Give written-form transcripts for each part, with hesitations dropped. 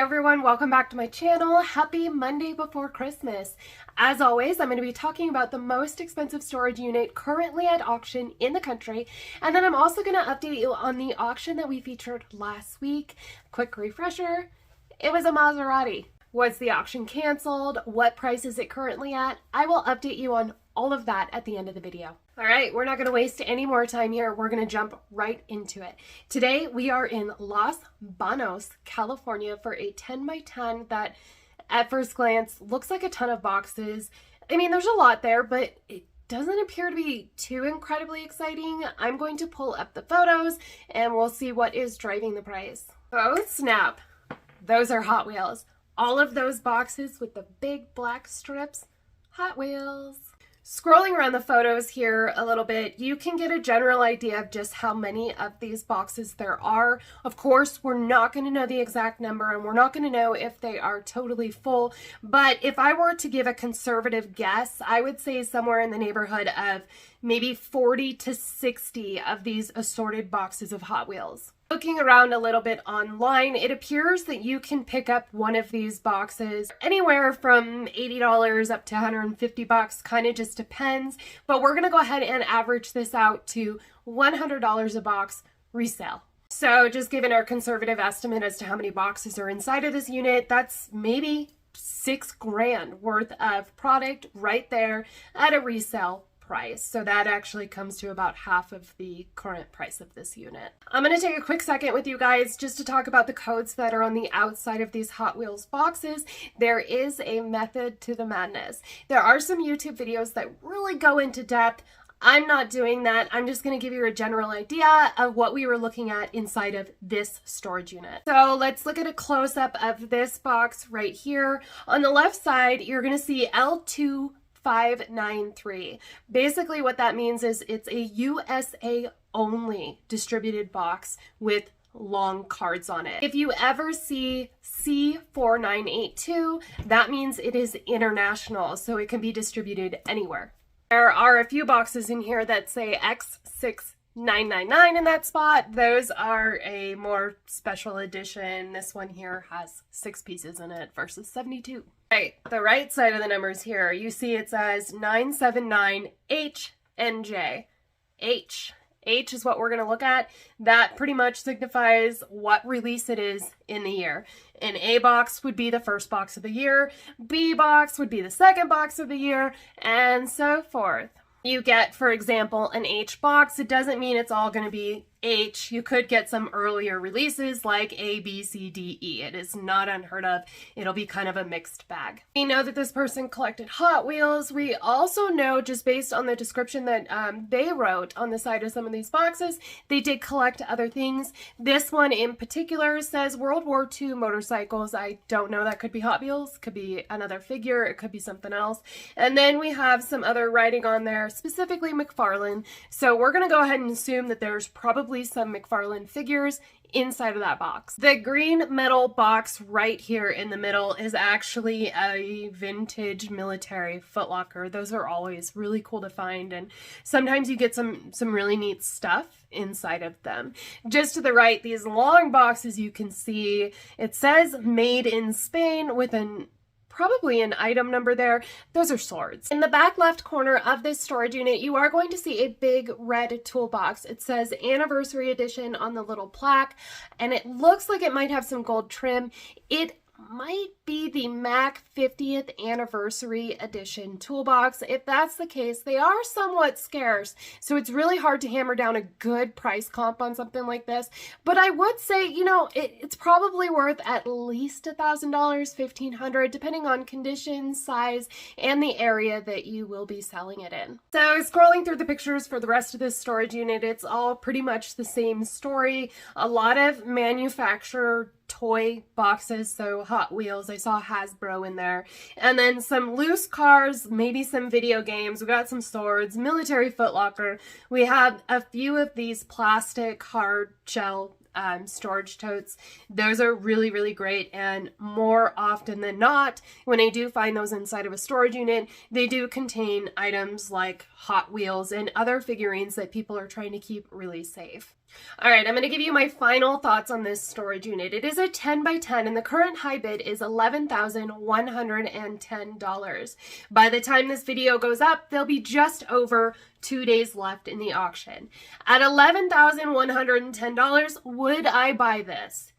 everyone, welcome back to my channel. Happy Monday before Christmas. As always, I'm going to be talking about the most expensive storage unit currently at auction in the country, and then I'm also going to update you on the auction that we featured last week. Quick refresher, it was a Maserati. Was the auction canceled? What price is it currently at? I will update you on all of that at the end of the video. All right, we're not going to waste any more time here. We're going to jump right into it. Today we are in Los Banos, California for a 10 by 10 that at first glance looks like a ton of boxes. I mean, there's a lot there, but it doesn't appear to be too incredibly exciting. I'm going to pull up the photos and we'll see what is driving the price. Oh snap, those are Hot Wheels. All of those boxes with the big black strips, Hot Wheels. Scrolling around the photos here a little bit, you can get a general idea of just how many of these boxes there are. Of course, we're not going to know the exact number and we're not going to know if they are totally full, but if I were to give a conservative guess, I would say somewhere in the neighborhood of maybe 40 to 60 of these assorted boxes of Hot Wheels. Looking around a little bit online, it appears that you can pick up one of these boxes anywhere from $80 up to $150, kind of just depends. But we're going to go ahead and average this out to $100 a box resale. So just given our conservative estimate as to how many boxes are inside of this unit, that's maybe $6,000 worth of product right there at a resale price. So that actually comes to about half of the current price of this unit. I'm going to take a quick second with you guys just to talk about the codes that are on the outside of these Hot Wheels boxes. There is a method to the madness. There are some YouTube videos that really go into depth. I'm not doing that. I'm just going to give you a general idea of what we were looking at inside of this storage unit. So let's look at a close-up of this box right here. On the left side, you're going to see L2593. Basically what that means is it's a USA only distributed box with long cards on it. If you ever see C4982, that means it is international, so it can be distributed anywhere. There are a few boxes in here that say X6999 in that spot. Those are a more special edition. This one here has 6 pieces in it versus 72. Right, the right side of the numbers here, you see it says 979HNJ. H is what we're going to look at. That pretty much signifies what release it is in the year. An A box would be the first box of the year, B box would be the second box of the year, and so forth. You get, for example, an H box. It doesn't mean it's all going to be H. You could get some earlier releases like A, B, C, D, E. It is not unheard of. It'll be kind of a mixed bag. We know that this person collected Hot Wheels. We also know, just based on the description that they wrote on the side of some of these boxes, they did collect other things. This one in particular says World War II motorcycles. I don't know, that could be Hot Wheels, could be another figure, it could be something else. And then we have some other writing on there, specifically McFarlane. So we're going to go ahead and assume that there's probably some McFarlane figures inside of that box. The green metal box right here in the middle is actually a vintage military footlocker. Those are always really cool to find, and sometimes you get some really neat stuff inside of them. Just to the right, these long boxes, you can see it says made in Spain with probably an item number there. Those are swords. In the back left corner of this storage unit, you are going to see a big red toolbox. It says Anniversary Edition on the little plaque, and it looks like it might have some gold trim. It might be the Mac 50th Anniversary Edition toolbox. If that's the case, they are somewhat scarce, so it's really hard to hammer down a good price comp on something like this. But I would say, you know, it's probably worth at least $1,000, $1,500, depending on condition, size, and the area that you will be selling it in. So scrolling through the pictures for the rest of this storage unit, it's all pretty much the same story. A lot of manufacturer toy boxes, so Hot Wheels, I saw Hasbro in there, and then some loose cars, maybe some video games. We got some swords, military footlocker. We have a few of these plastic hard shell storage totes. Those are really, really great, and more often than not, when I do find those inside of a storage unit, they do contain items like Hot Wheels and other figurines that people are trying to keep really safe. All right, I'm going to give you my final thoughts on this storage unit. It is a 10 by 10 and the current high bid is $11,110. By the time this video goes up, there'll be just over 2 days left in the auction. At $11,110, would I buy this?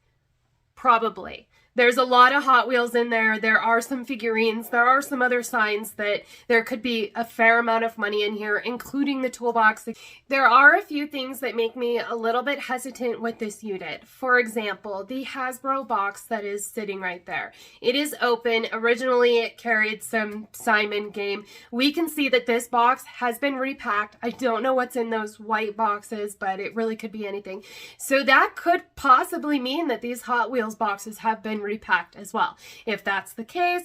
Probably. There's a lot of Hot Wheels in there. There are some figurines. There are some other signs that there could be a fair amount of money in here, including the toolbox. There are a few things that make me a little bit hesitant with this unit. For example, the Hasbro box that is sitting right there. It is open. Originally, it carried some Simon game. We can see that this box has been repacked. I don't know what's in those white boxes, but it really could be anything. So that could possibly mean that these Hot Wheels boxes have been repacked as well. If that's the case,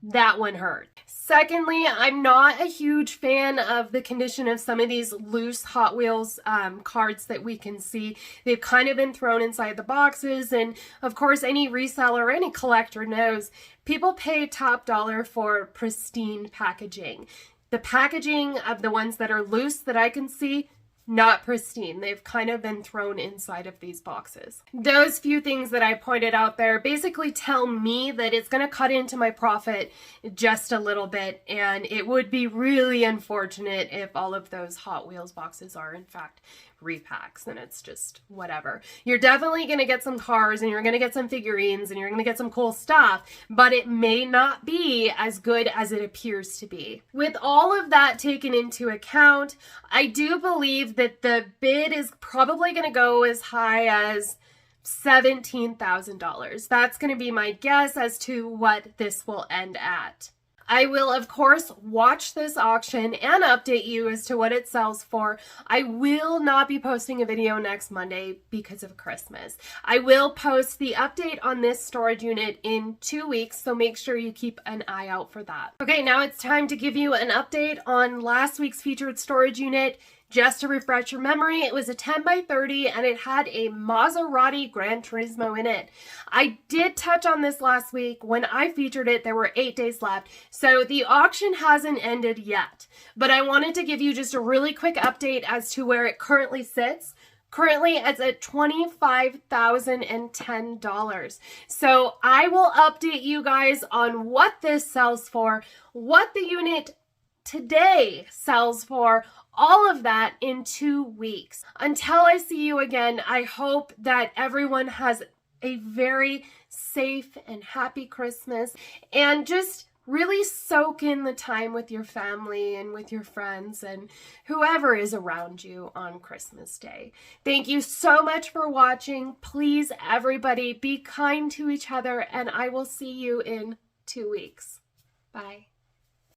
that one hurt. Secondly, I'm not a huge fan of the condition of some of these loose Hot Wheels cards that we can see. They've kind of been thrown inside the boxes, and of course any reseller or any collector knows people pay top dollar for pristine packaging. The packaging of the ones that are loose that I can see, not pristine. They've kind of been thrown inside of these boxes. Those few things that I pointed out there basically tell me that it's going to cut into my profit just a little bit, and it would be really unfortunate if all of those Hot Wheels boxes are in fact repacks, and it's just whatever. You're definitely going to get some cars, and you're going to get some figurines, and you're going to get some cool stuff, but it may not be as good as it appears to be. With all of that taken into account, I do believe that the bid is probably going to go as high as $17,000. That's going to be my guess as to what this will end at. I will, of course, watch this auction and update you as to what it sells for. I will not be posting a video next Monday because of Christmas. I will post the update on this storage unit in 2 weeks, so make sure you keep an eye out for that. Okay, now it's time to give you an update on last week's featured storage unit. Just to refresh your memory, it was a 10 by 30 and it had a Maserati Gran Turismo in it. I did touch on this last week. When I featured it, there were 8 days left. So the auction hasn't ended yet, but I wanted to give you just a really quick update as to where it currently sits. Currently, it's at $25,010. So I will update you guys on what this sells for, what the unit today sells for, all of that in 2 weeks. Until I see you again, I hope that everyone has a very safe and happy Christmas, and just really soak in the time with your family and with your friends and whoever is around you on Christmas Day. Thank you so much for watching. Please, everybody, be kind to each other, and I will see you in 2 weeks. Bye.